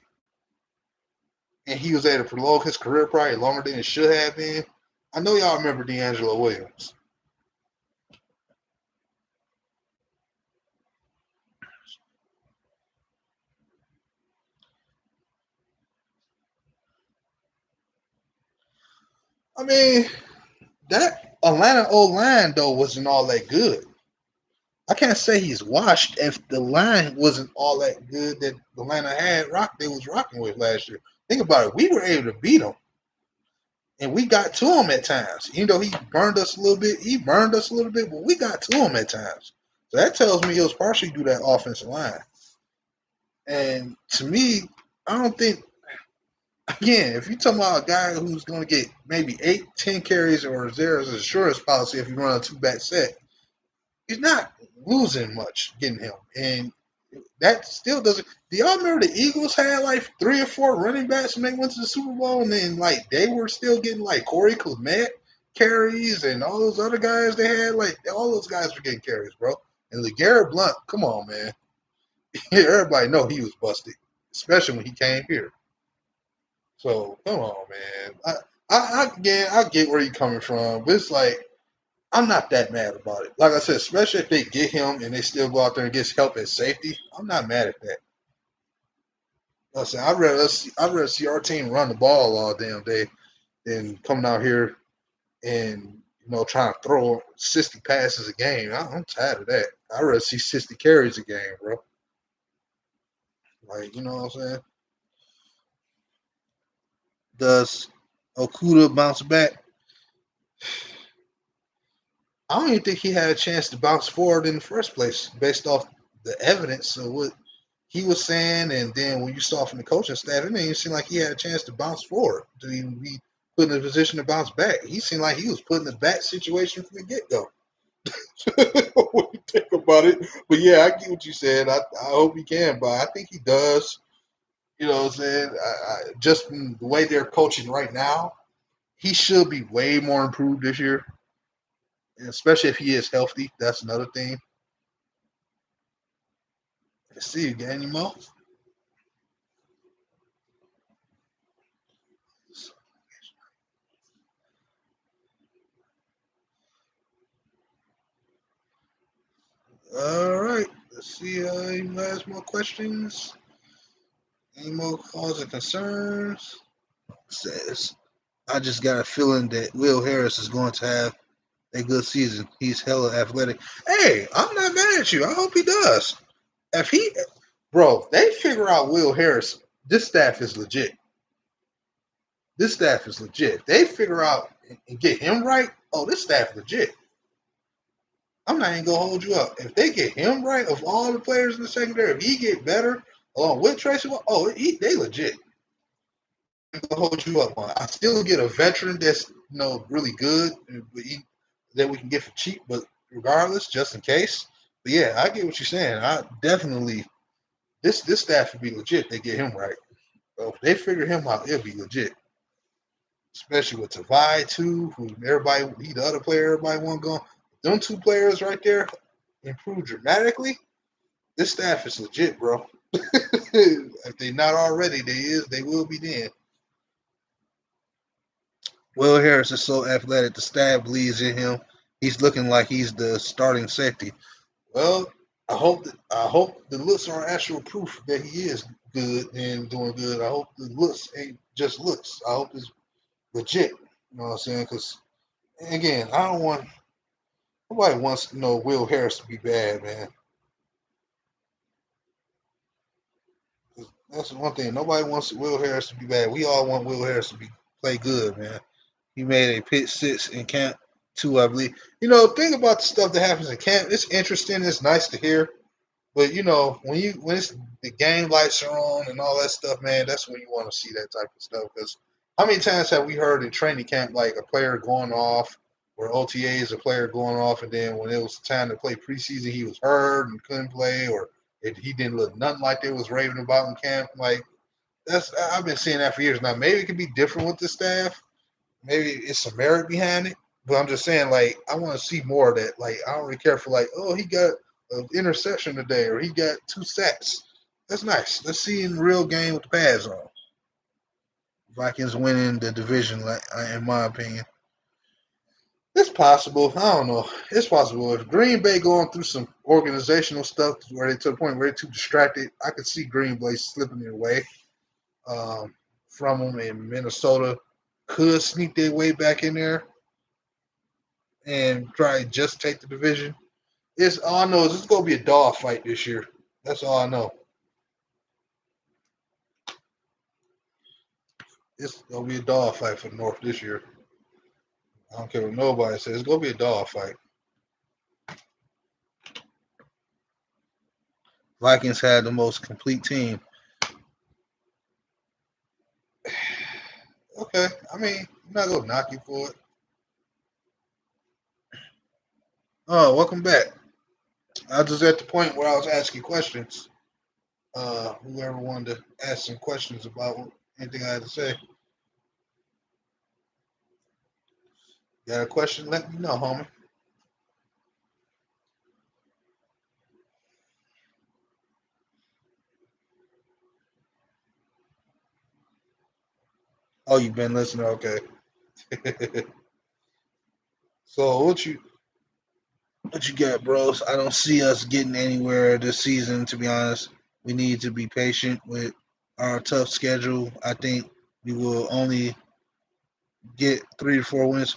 And he was able to prolong his career probably longer than it should have been. I know y'all remember D'Angelo Williams. I mean, that Atlanta O-line, though, wasn't all that good. I can't say he's washed if the line wasn't all that good that Atlanta had they was rocking with last year. Think about it. We were able to beat them. And we got to him at times. You know, he burned us a little bit. But we got to him at times. So that tells me it was partially due to that offensive line. And to me, I don't think, again, if you're talking about a guy who's going to get maybe 8, 10 carries or there's an insurance policy if you run a two-back set, he's not losing much getting him. And that still doesn't. Do y'all remember the Eagles had like 3 or 4 running backs when they went to the Super Bowl, and then like they were still getting like Corey Clement carries and all those other guys they had? Like all those guys were getting carries, bro. And LeGarrette Blount, come on, man. Everybody know he was busted, especially when he came here. So come on, man. I get where you're coming from, but it's like I'm not that mad about it. Like I said, especially if they get him and they still go out there and get help at safety, I'm not mad at that. Listen, I'd rather see our team run the ball all damn day than coming out here and trying to throw 60 passes a game. I'm tired of that. I'd rather see 60 carries a game, bro. Like, you know what I'm saying? Does Okuda bounce back? I don't even think he had a chance to bounce forward in the first place based off the evidence of what he was saying. And then when you saw from the coaching staff, it didn't even seem like he had a chance to bounce forward to even be put in a position to bounce back. He seemed like he was put in the back situation from the get-go. When you think about it. But yeah, I get what you said. I hope he can, but I think he does. You know what I'm saying? Just from the way they're coaching right now, he should be way more improved this year, especially if he is healthy. That's another thing. Let's see, you got any more? All right. Let's see. Any last more questions? Any more cause of concerns? Says, I just got a feeling that Will Harris is going to have a good season. He's hella athletic. Hey, I'm not mad at you. I hope he does. If he, bro, they figure out Will Harris, this staff is legit. This staff is legit. They figure out and get him right. Oh, this staff legit. I'm not even gonna hold you up. If they get him right, of all the players in the secondary, if he get better along with Tracy, they legit. I'm gonna hold you up on. I still get a veteran that's really good that we can get for cheap, but regardless, just in case. But yeah, I get what you're saying. I definitely this staff would be legit. They get him right. So if they figure him out, it'll be legit. Especially with Tavai too, who he the other player everybody want to go. Them two players right there improve dramatically. This staff is legit, bro. If they not already, they will be then. Will Harris is so athletic, the staff believes in him. He's looking like he's the starting safety. Well, I hope the looks are actual proof that he is good and doing good. I hope the looks ain't just looks. I hope it's legit. You know what I'm saying? Because again, I don't want nobody wants Will Harris to be bad, man. That's one thing. Nobody wants Will Harris to be bad. We all want Will Harris to play good, man. He made a pick 6 in camp 2, I believe. Think about the stuff that happens in camp. It's interesting. It's nice to hear. But when the game lights are on and all that stuff, man, that's when you want to see that type of stuff. Because how many times have we heard in training camp like a player going off, or OTAs, a player going off, and then when it was time to play preseason, he was hurt and couldn't play, or he didn't look nothing like they was raving about in camp. Like I've been seeing that for years now. Maybe it could be different with the staff. Maybe it's some merit behind it. But I'm just saying, like, I want to see more of that. Like, I don't really care for, like, oh, he got an interception today or he got 2 sacks. That's nice. Let's see in the real game with the pads on. Vikings winning the division, in my opinion. It's possible. I don't know. It's possible. If Green Bay going through some organizational stuff where they to the point where they're too distracted, I could see Green Bay slipping their way from them, and Minnesota could sneak their way back in there and try to just take the division. It's all I know is it's gonna be a dog fight this year. That's all I know. It's gonna be a dog fight for the North this year. I don't care what nobody says. It's gonna be a dog fight. Vikings had the most complete team. Okay, I mean, I'm not gonna knock you for it. Oh, welcome back. I was just at the point where I was asking questions. Whoever wanted to ask some questions about anything I had to say, got a question? Let me know, homie. Oh, you've been listening. Okay. So what you got, bros? I don't see us getting anywhere this season. To be honest, we need to be patient with our tough schedule. I think we will only get 3 to 4 wins.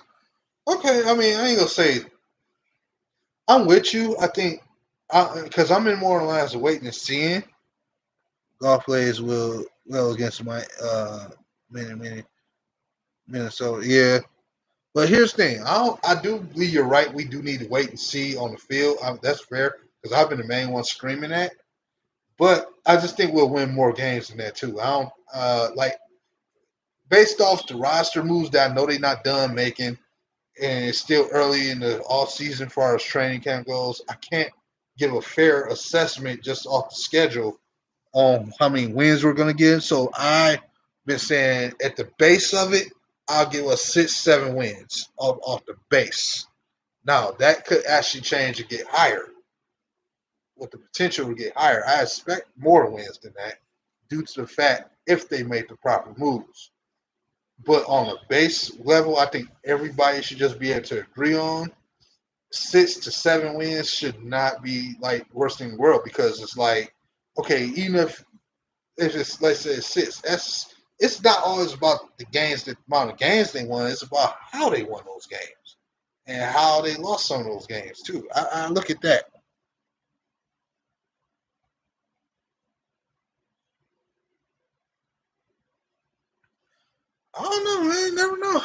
Okay, I mean, I ain't gonna say I'm with you. I think because I'm in more or less waiting and seeing. Golf plays will well against my Minnesota. Yeah, but here's the thing. I do believe you're right. We do need to wait and see on the field. That's fair because I've been the main one screaming that. But I just think we'll win more games than that too. I don't like based off the roster moves that I know they're not done making, and it's still early in the off season as far as training camp goes. I can't give a fair assessment just off the schedule on how many wins we're gonna get. So I've been saying at the base of it, I'll give us 6, 7 wins off the base. Now that could actually change and get higher with the potential to get higher. I expect more wins than that due to the fact if they make the proper moves. But on a base level, I think everybody should just be able to agree on 6 to 7 wins should not be like worst thing in the world because it's like, okay, even if it's let's say it's 6, it's not always about the games, the amount of games they won. It's about how they won those games and how they lost some of those games too. I look at that. I don't know, man. You never know.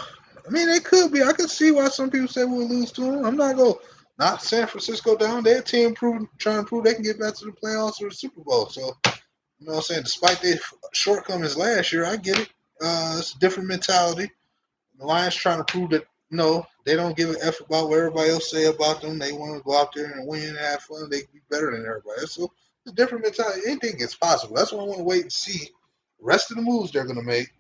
I mean, they could be. I could see why some people say we'll lose to them. I'm not going to knock San Francisco down. Their team trying to prove they can get back to the playoffs or the Super Bowl. So, you know what I'm saying? Despite their shortcomings last year, I get it. It's a different mentality. The Lions trying to prove that, no, they don't give an F about what everybody else say about them. They want to go out there and win and have fun. They can be better than everybody else. So, it's a different mentality. Anything is possible. That's why I want to wait and see the rest of the moves they're going to make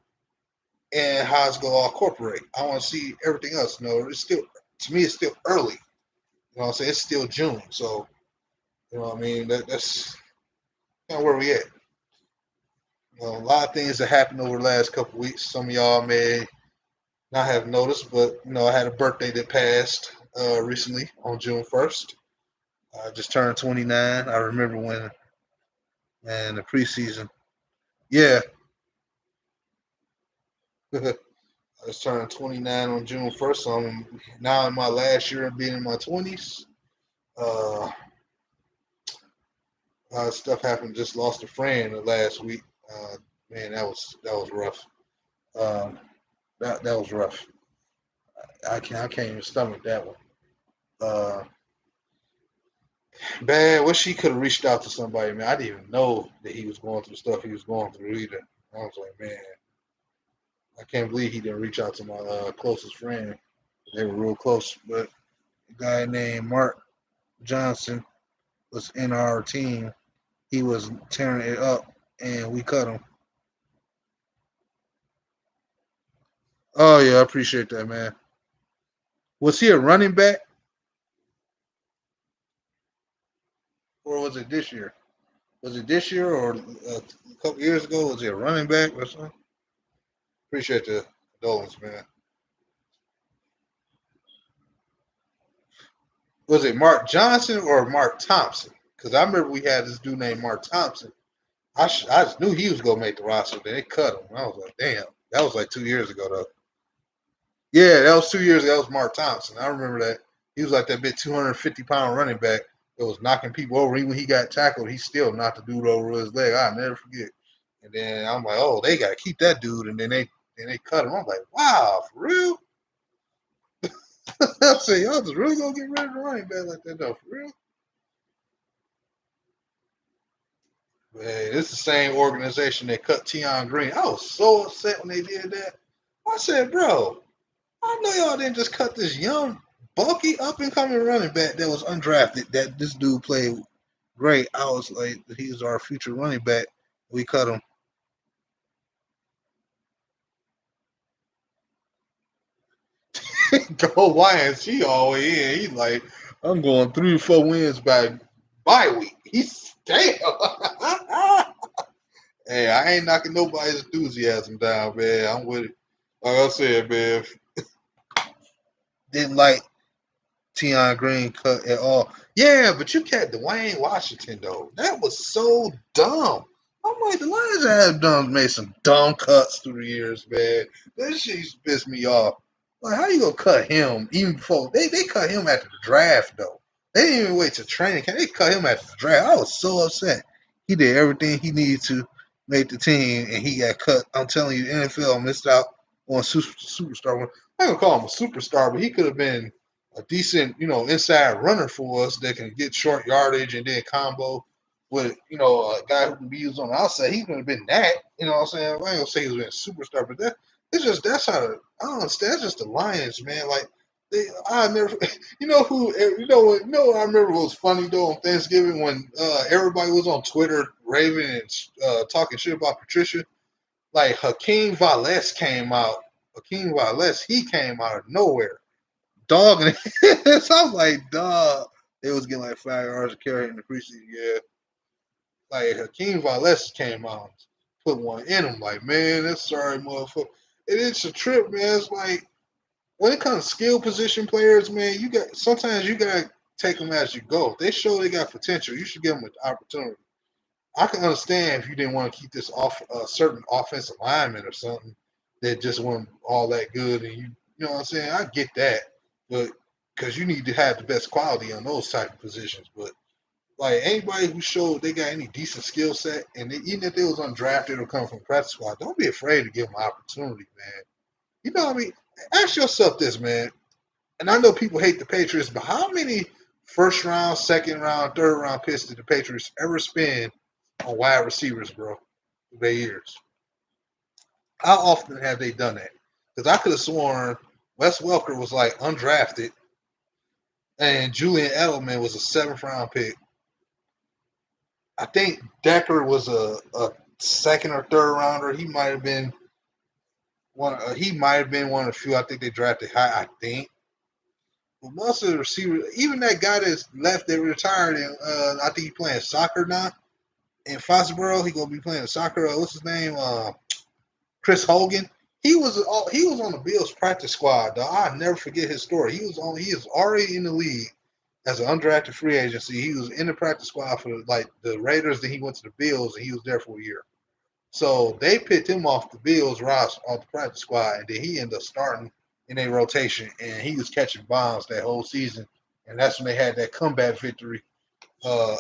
and how it's going to all incorporate. I want to see everything else. You know, it's still, to me, it's still early. You know what I'm saying? It's still June. So, you know what I mean? That's kind of where we at. You know, a lot of things that happened over the last couple of weeks. Some of y'all may not have noticed, but, you know, I had a birthday that passed recently on June 1st. I just turned 29. I remember when, man, the preseason. Yeah. I just turned 29 on June 1st. So I'm now in my last year of being in my 20s. Uh, stuff happened. Just lost a friend the last week. Man, that was rough. Um, that was rough. I can't even stomach that one. Uh, bad. Wish he could have reached out to somebody, man. I didn't even know that he was going through stuff he was going through either. I was like, man, I can't believe he didn't reach out to my closest friend. They were real close, but a guy named Mark Johnson was in our team. He was tearing it up, and we cut him. Oh yeah, I appreciate that, man. Was he a running back, or was it this year? Was it this year or a couple years ago? Was he a running back or something? Appreciate the condolence, man. Was it Mark Johnson or Mark Thompson? Because I remember we had this dude named Mark Thompson. I just knew he was gonna make the roster. Then they cut him. I was like, damn. That was like 2 years ago, though. Yeah, that was 2 years ago. That was Mark Thompson. I remember that. He was like that big 250-pound running back that was knocking people over. Even when he got tackled, he still knocked the dude over his leg. I'll never forget. And then I'm like, oh, they got to keep that dude. And then they and they cut him. I'm like, wow, for real? I say, y'all just really gonna get rid of the running back like that, though, for real? Man, it's the same organization that cut Tion Green. I was so upset when they did that. I said, bro, I know y'all didn't just cut this young, bulky, up and coming running back that was undrafted. That this dude played great. I was like, he's our future running back. We cut him. Go Lions. He always in. He's like, I'm going 3 or 4 wins by bye week. He's damn. Hey, I ain't knocking nobody's enthusiasm down, man. I'm with it. Like I said, man, didn't like Tion Green cut at all. Yeah, but you kept Dwayne Washington though. That was so dumb. I'm like, the Lions have done made some dumb cuts through the years, man. That shit used to piss me off. Like, how you gonna cut him even before they cut him after the draft though? They didn't even wait to training camp. They cut him after the draft. I was so upset. He did everything he needed to make the team, and he got cut. I'm telling you, the NFL missed out on a superstar. I don't call him a superstar, but he could have been a decent, inside runner for us that can get short yardage and then combo with, a guy who can be used on the outside. He's going to have been that, you know what I'm saying? I ain't going to say he's been a superstar, but that's how, I don't understand. That's just the Lions, man. Like, I never, what I remember was funny though on Thanksgiving when everybody was on Twitter raving and talking shit about Patricia. Like, Hakeem Valles came out. He came out of nowhere dogging it. So I was like, dog. They was getting like 5 yards of carry in the preseason. Yeah. Like Hakeem Valles came out, put one in him. Like, man, that's sorry, motherfucker. It's a trip, man. It's like when it comes to skill position players, man, sometimes you gotta take them as you go. If they show they got potential, you should give them an opportunity. I can understand if you didn't want to keep this off a certain offensive lineman or something that just wasn't all that good, and you know what I'm saying. I get that, but because you need to have the best quality on those type of positions. But like anybody who showed they got any decent skill set, and even if they was undrafted or come from practice squad, don't be afraid to give them opportunity, man. You know what I mean? Ask yourself this, man. And I know people hate the Patriots, but how many first round, second round, third round picks did the Patriots ever spend on wide receivers, bro, through their years? How often have they done that? Because I could have sworn Wes Welker was like undrafted, and Julian Edelman was a 7th round pick. I think Decker was a second or third rounder. He might have been one. He might have been one of the few. I think they drafted high. I think. But most of the receivers, even that guy that's left, that retired, and I think he's playing soccer now in Foxborough. He gonna be playing soccer. What's his name? Chris Hogan. He was on the Bills practice squad. Though I'll never forget his story. He is already in the league as an undrafted free agency. He was in the practice squad for like the Raiders. Then he went to the Bills and he was there for a year. So they picked him off the Bills roster, off the practice squad, and then he ended up starting in a rotation, and he was catching bombs that whole season. And that's when they had that comeback victory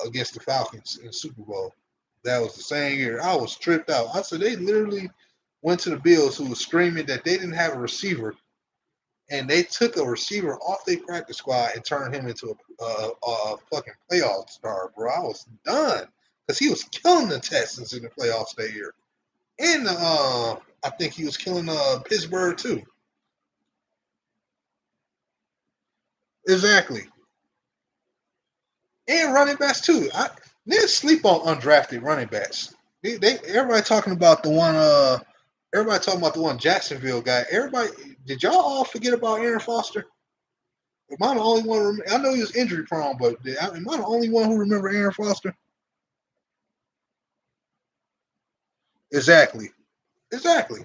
against the Falcons in the Super Bowl. That was the same year. I was tripped out. I said they literally went to the Bills, who was screaming that they didn't have a receiver, and they took a receiver off their practice squad and turned him into a fucking playoff star, bro. I was done because he was killing the Texans in the playoffs that year. And I think he was killing Pittsburgh too. Exactly. And running backs too. They sleep on undrafted running backs. Everybody talking about the one. Everybody talking about the one Jacksonville guy. Everybody, did y'all all forget about Aaron Foster? Am I the only one? I know he was injury prone, but am I the only one who remember Aaron Foster? Exactly. Exactly.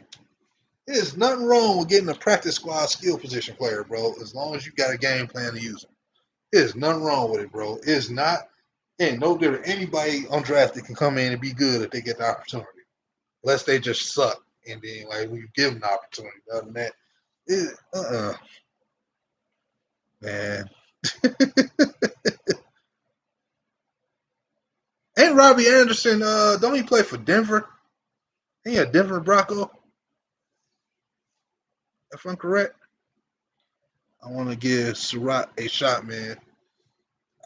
There's nothing wrong with getting a practice squad skill position player, bro, as long as you got a game plan to use them. There's nothing wrong with it, bro. It's not, ain't no different. Anybody undrafted can come in and be good if they get the opportunity, unless they just suck. And then, like, when you give them the opportunity, other than that, man. Ain't Robbie Anderson, don't he play for Denver? Ain't he a Denver Bronco? if I'm correct. I want to give Surratt a shot, man.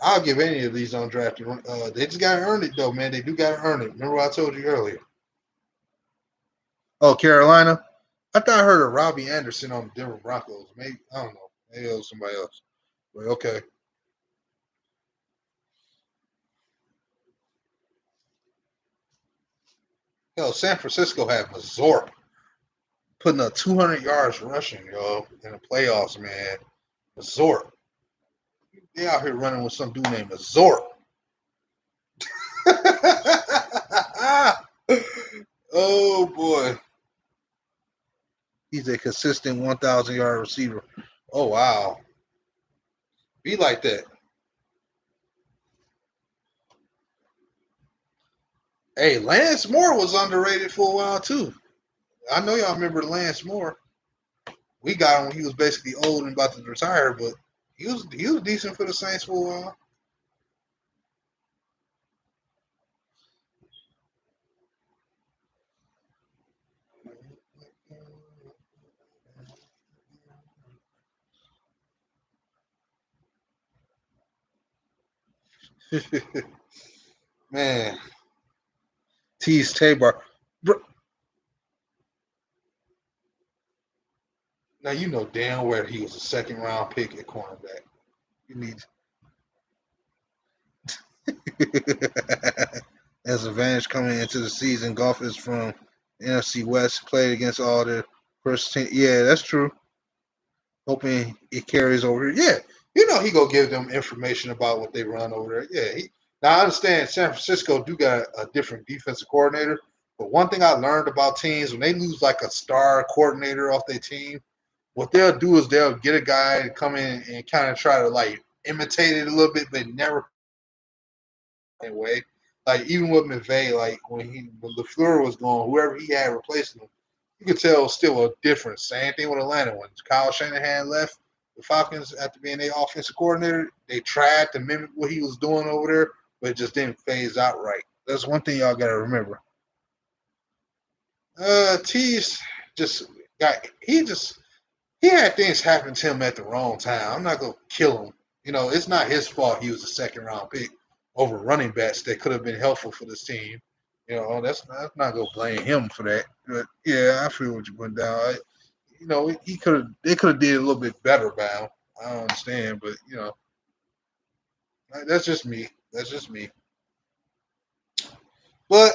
I'll give any of these undrafted. They just gotta earn it though, man. They do gotta earn it. Remember what I told you earlier. Oh, Carolina. I thought I heard of Robbie Anderson on the Denver Broncos. Maybe I don't know. Maybe it was somebody else. But okay. Hell, San Francisco had Mazorp putting up 200 yards rushing, yo, in the playoffs, man. Mazorp. They out here running with some dude named Mazorp. Oh boy. He's a consistent 1,000-yard receiver. Oh wow. Be like that. Hey, Lance Moore was underrated for a while too. I know y'all remember Lance Moore. We got him when he was basically old and about to retire, but he was decent for the Saints for a while. Man, Tease Tabor. Now you know damn well he was a second round pick at cornerback. You need as advantage coming into the season. Golf is from NFC West. Played against all the first team. Yeah, that's true. Hoping it carries over here. Yeah, you know he gonna give them information about what they run over there. Yeah, now I understand San Francisco do got a different defensive coordinator, but one thing I learned about teams when they lose like a star coordinator off their team, what they'll do is they'll get a guy to come in and kind of try to like imitate it a little bit, but never way. Like even with McVay, like when LaFleur was gone, whoever he had replacing him, you could tell it was still a difference. Same thing with Atlanta. When Kyle Shanahan left the Falcons after being their offensive coordinator, they tried to mimic what he was doing over there, but it just didn't phase out right. That's one thing y'all gotta remember. T's just got he had things happen to him at the wrong time. I'm not gonna kill him. You know, it's not his fault he was a second round pick over running backs that could have been helpful for this team. You know, that's not gonna blame him for that. But yeah, I feel what you went down. You know, they could have did a little bit better by him. I don't understand, but you know, that's just me. That's just me. But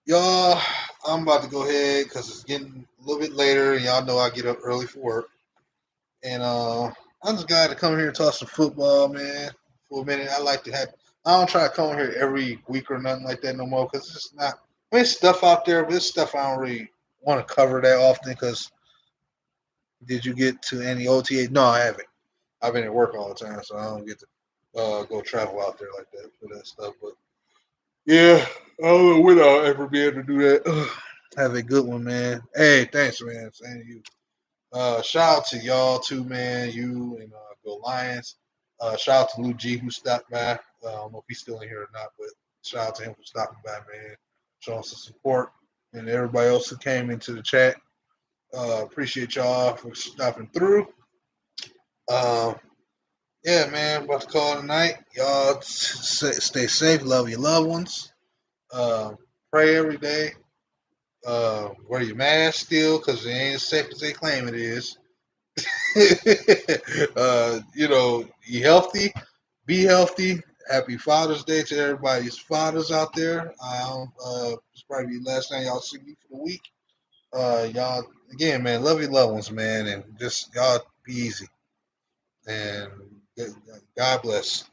y'all, I'm about to go ahead because it's getting a little bit later, and y'all know I get up early for work. And I'm just glad to come here and talk some football, man. For a minute, I like to have. I don't try to come here every week or nothing like that no more because it's just not. I mean, it's stuff out there, but it's stuff I don't really want to cover that often. Because did you get to any OTA? No, I haven't. I've been at work all the time, so I don't get to go travel out there like that for that stuff. But yeah, I don't know when I'll ever be able to do that. Have a good one, man. Hey, thanks, man. Same to you. Shout out to y'all too, man. You and Go Lions. Shout out to Lou G who stopped by. I don't know if he's still in here or not, but shout out to him for stopping by, man. Showing some support. And everybody else who came into the chat. Appreciate y'all for stopping through. Um, yeah, man. About to call it a night. Y'all stay safe. Love your loved ones. Pray every day. Wear your mask still because it ain't as safe as they claim it is. You know, be healthy. Happy Father's Day to everybody's fathers out there. It's probably the last time y'all see me for the week. Y'all again, man, love your loved ones, man, and just y'all be easy. And God bless.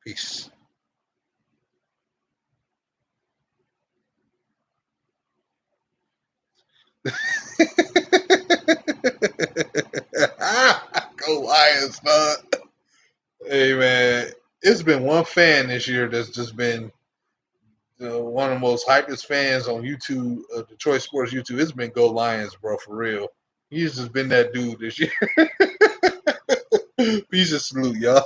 Peace. Go Lions, man. Hey, man, it's been one fan this year that's just been one of the most hypest fans on YouTube, Detroit sports YouTube. It's been Go Lions, bro, for real. He's just been that dude this year. Peace and salute, y'all.